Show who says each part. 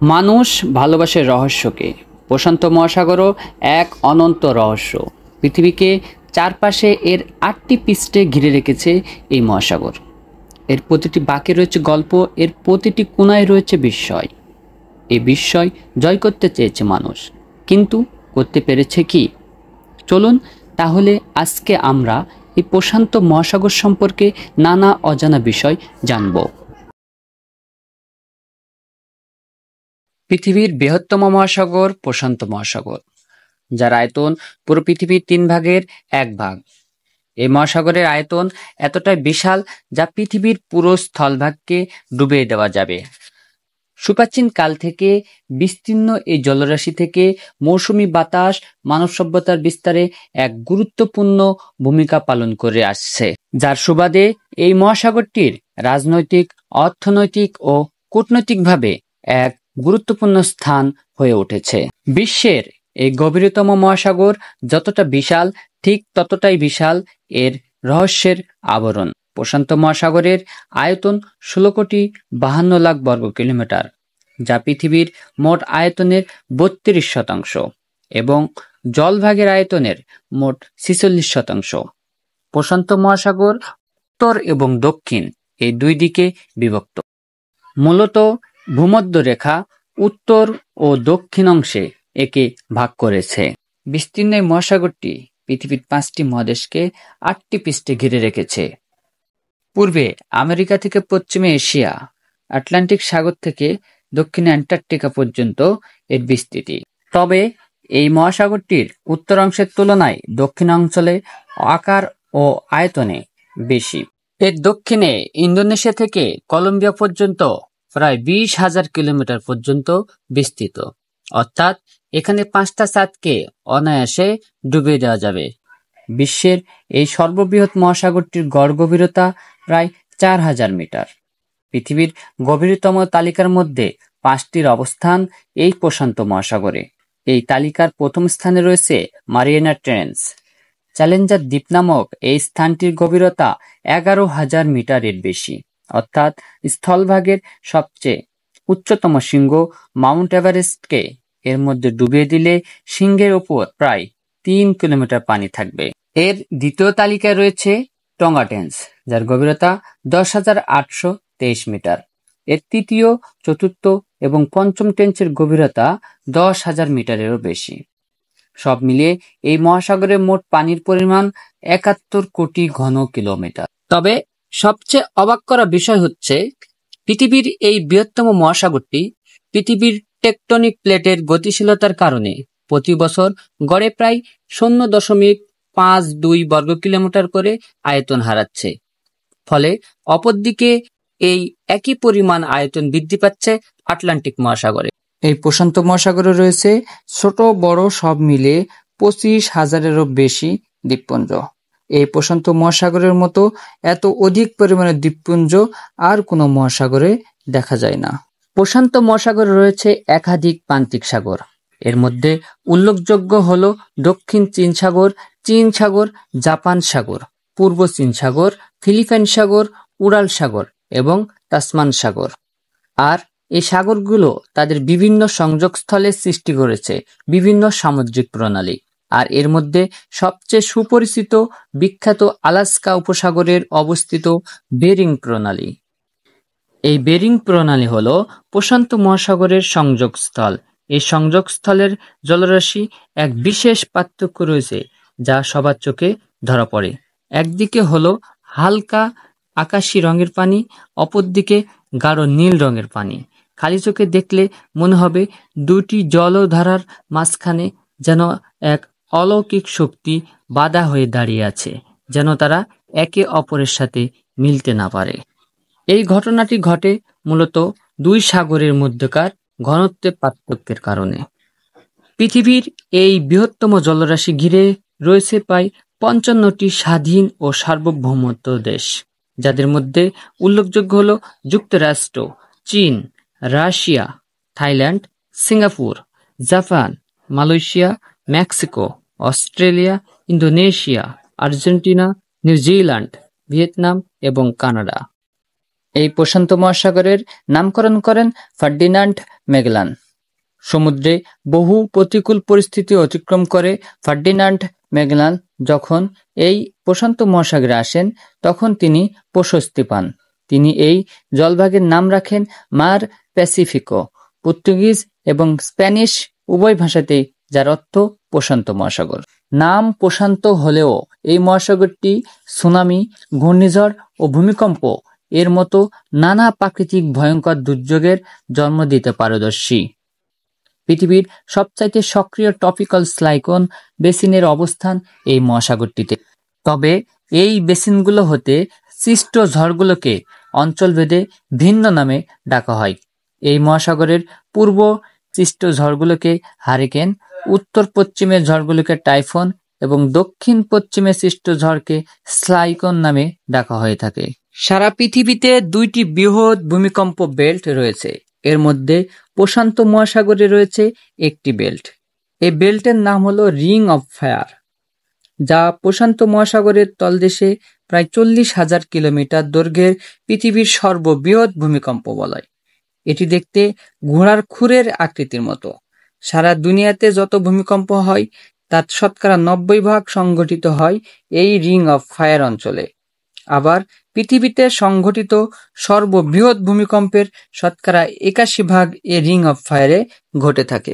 Speaker 1: মানুষ ভালোবাসে রহস্যকে। প্রশান্ত মহাসাগরও এক অনন্ত রহস্য। পৃথিবীকে চারপাশে এর ৮টি পৃষ্ঠে ঘিরে রেখেছে এই মহাসাগর। এর প্রতিটি বাঁকে রয়েছে গল্প, এর প্রতিটি কোণায় রয়েছে বিস্ময়। এই বিস্ময় জয় করতে চেয়েছে মানুষ, কিন্তু করতে পেরেছে কি? চলুন তাহলে আজকে আমরা এই প্রশান্ত মহাসাগর সম্পর্কে নানা অজানা বিষয় জানব। পৃথিবীর বৃহত্তম মহাসাগর প্রশান্ত মহাসাগর, যার আয়তন পুরো পৃথিবীর ৩ ভাগের ১ ভাগ। এই মহাসাগরের আয়তন এতটাই বিশাল যা পৃথিবীর পুরো স্থলভাগকে ডুবিয়ে দেওয়া যাবে। সুপ্রাচীন কাল থেকে বিস্তীর্ণ এই জলরাশি থেকে মৌসুমী বাতাস মানব সভ্যতার বিস্তারে এক গুরুত্বপূর্ণ ভূমিকা পালন করে আসছে, যার সুবাদে এই মহাসাগরটির রাজনৈতিক, অর্থনৈতিক ও কূটনৈতিকভাবে এক গুরুত্বপূর্ণ স্থান হয়ে উঠেছে। বিশ্বের এই গভীরতম মহাসাগর যতটা বিশাল, ঠিক ততটাই বিশাল এর রহস্যের আবরণ। প্রশান্ত মহাসাগরের আয়তন ১৬,৫২,০০,০০০ বর্গ কিলোমিটার, যা পৃথিবীর মোট আয়তনের ৩২% এবং জলভাগের আয়তনের মোট ৪৬%। প্রশান্ত মহাসাগর উত্তর এবং দক্ষিণ এই দুই দিকে বিভক্ত। মূলত ভূমধ্যরেখা উত্তর ও দক্ষিণ অংশে একে ভাগ করেছে। বিস্তীর্ণ এই মহাসাগরটি পৃথিবীর ৫টি মহাদেশকে ৮টি পৃষ্ঠে ঘিরে রেখেছে। পূর্বে আমেরিকা থেকে পশ্চিমে এশিয়া, আটলান্টিক সাগর থেকে দক্ষিণে অ্যান্টার্কটিকা পর্যন্ত এর বিস্তৃতি। তবে এই মহাসাগরটির উত্তর অংশের তুলনায় দক্ষিণাঞ্চলে আকার ও আয়তনে বেশি। এর দক্ষিণে ইন্দোনেশিয়া থেকে কলম্বিয়া পর্যন্ত প্রায় ২০,০০০ কিলোমিটার পর্যন্ত বিস্তৃত, অর্থাৎ এখানে ৫টা চাঁদকে অনায়াসে ডুবিয়ে দেওয়া যাবে। বিশ্বের এই সর্ববৃহৎ মহাসাগরটির গড় গভীরতা প্রায় ৪,০০০ মিটার। পৃথিবীর গভীরতম তালিকার মধ্যে ৫টির অবস্থান এই প্রশান্ত মহাসাগরে। এই তালিকার প্রথম স্থানে রয়েছে মারিয়ানা ট্রেঞ্চ। চ্যালেঞ্জার দ্বীপ নামক এই স্থানটির গভীরতা ১১,০০০ মিটারের বেশি, অর্থাৎ স্থলভাগের সবচেয়ে উচ্চতম শৃঙ্গ মাউন্ট এভারেস্টকে এর মধ্যে ডুবিয়ে দিলে শৃঙ্গের ওপর প্রায় ৩ কিলোমিটার পানি থাকবে। এর দ্বিতীয় তালিকায় রয়েছে টঙ্গা ট্রেঞ্চ, যার গভীরতা ১০,৮২৩ মিটার। এর তৃতীয়, চতুর্থ এবং পঞ্চম ট্রেঞ্চের গভীরতা ১০,০০০ মিটারেরও বেশি। সব মিলিয়ে এই মহাসাগরের মোট পানির পরিমাণ ৭১ কোটি ঘন কিলোমিটার। তবে সবচেয়ে অবাক করা বিষয় হচ্ছে, পৃথিবীর এই বৃহত্তম মহাসাগরটি পৃথিবীর টেকটনিক প্লেটের গতিশীলতার কারণে প্রতি বছর গড়ে প্রায় ০.৫২ বর্গ কিলোমিটার করে আয়তন হারাচ্ছে। ফলে অপরদিকে এই একই পরিমাণ আয়তন বৃদ্ধি পাচ্ছে আটলান্টিক মহাসাগরে। এই প্রশান্ত মহাসাগরে রয়েছে ছোট বড় সব মিলে ২৫,০০০-এরও বেশি দ্বীপপুঞ্জ। এই প্রশান্ত মহাসাগরের মতো এত অধিক পরিমাণে দ্বীপপুঞ্জ আর কোনো মহাসাগরে দেখা যায় না। প্রশান্ত মহাসাগরে রয়েছে একাধিক প্রান্তিক সাগর। এর মধ্যে উল্লেখযোগ্য হল দক্ষিণ চীন সাগর, চীন সাগর, জাপান সাগর, পূর্ব চীন সাগর, ফিলিপাইন সাগর, উরাল সাগর এবং তাসমান সাগর। আর এই সাগরগুলো তাদের বিভিন্ন সংযোগস্থলের সৃষ্টি করেছে বিভিন্ন সামুদ্রিক প্রণালী। আর এর মধ্যে সবচেয়ে সুপরিচিত বিখ্যাত আলাস্কা উপসাগরের অবস্থিত বেরিং প্রণালী। এই বেরিং প্রণালী হলো প্রশান্ত মহাসাগরের সংযোগস্থল। এই সংযোগস্থলের জলরাশি এক বিশেষ পার্থক্য রয়েছে, যা সবার চোখে ধরা পড়ে। একদিকে হলো হালকা আকাশি রঙের পানি, অপরদিকে গাঢ় নীল রঙের পানি। খালি চোখে দেখলে মনে হবে দুটি জলধারার মাঝখানে যেন এক অলৌকিক শক্তি বাধা হয়ে দাঁড়িয়ে আছে, যেন তারা একে অপরের সাথে মিলতে না পারে। এই ঘটনাটি ঘটে মূলত দুই সাগরের মধ্যকার ঘনত্বের পার্থক্যের কারণে। পৃথিবীর এই বৃহত্তম জলরাশি ঘিরে রয়েছে প্রায় ৫৫টি স্বাধীন ও সার্বভৌমত্ব দেশ, যাদের মধ্যে উল্লেখযোগ্য হল যুক্তরাষ্ট্র, চীন, Russia, Thailand, Singapore, Japan, Malaysia, Mexico, Australia, Indonesia, Argentina, New Zealand, Vietnam এবং কানাডা। এই প্রশান্ত মহাসাগরের নামকরণ করেন ফার্ডিনান্ড ম্যাগেলান। সমুদ্রে বহু প্রতিকূল পরিস্থিতি অতিক্রম করে ফার্ডিনান্ড ম্যাগেলান যখন এই প্রশান্ত মহাসাগরে আসেন তখন তিনি প্রশস্তি পান। তিনি এই জলভাগের নাম রাখেন মার প্যাসিফিকো, পর্তুগিজ এবং স্প্যানিশ উভয় ভাষাতেই, যার অর্থ প্রশান্ত মহাসাগর। নাম প্রশান্ত হলেও এই মহাসাগরটি সুনামি, ঘূর্ণিঝড় ও ভূমিকম্প এর মতো নানা প্রাকৃতিক ভয়ঙ্কর দুর্যোগের জন্ম দিতে পারদর্শী। পৃথিবীর সবচাইতে সক্রিয় ট্রপিক্যাল সাইক্লোন বেসিনের অবস্থান এই মহাসাগরটিতে। তবে এই বেসিনগুলো হতে সৃষ্ট ঝড়গুলোকে অঞ্চলভেদে ভিন্ন নামে ডাকা হয়। এই মহাসাগরের পূর্ব সৃষ্ট ঝড়গুলোকে হারিকেন, উত্তর পশ্চিমে ঝড়গুলোকে টাইফুন এবং দক্ষিণ পশ্চিমে সৃষ্ট ঝড়কে সাইক্লোন নামে ডাকা হয়ে থাকে। সারা পৃথিবীতে 2টি বৃহৎ ভূমিকম্প বেল্ট রয়েছে। এর মধ্যে প্রশান্ত মহাসাগরে রয়েছে একটি বেল্ট। এই বেল্টের নাম হলো রিং অফ ফায়ার, যা প্রশান্ত মহাসাগরের তলদেশে প্রায় 40,000 কিলোমিটার দৈর্ঘ্যের পৃথিবীর সর্ববৃহৎ ভূমিকম্প বলয়। এটি দেখতে ঘোড়ার খুরের আকৃতির মতো। সারা দুনিয়াতে যত ভূমিকম্প হয় তার শতকরা 90% সংঘটিত হয় এই রিং অফ ফায়ার অঞ্চলে। আবার পৃথিবীতে সংঘটিত সর্ববৃহৎ ভূমিকম্পের শতকরা 81% এই রিং অফ ফায়ারে ঘটে থাকে।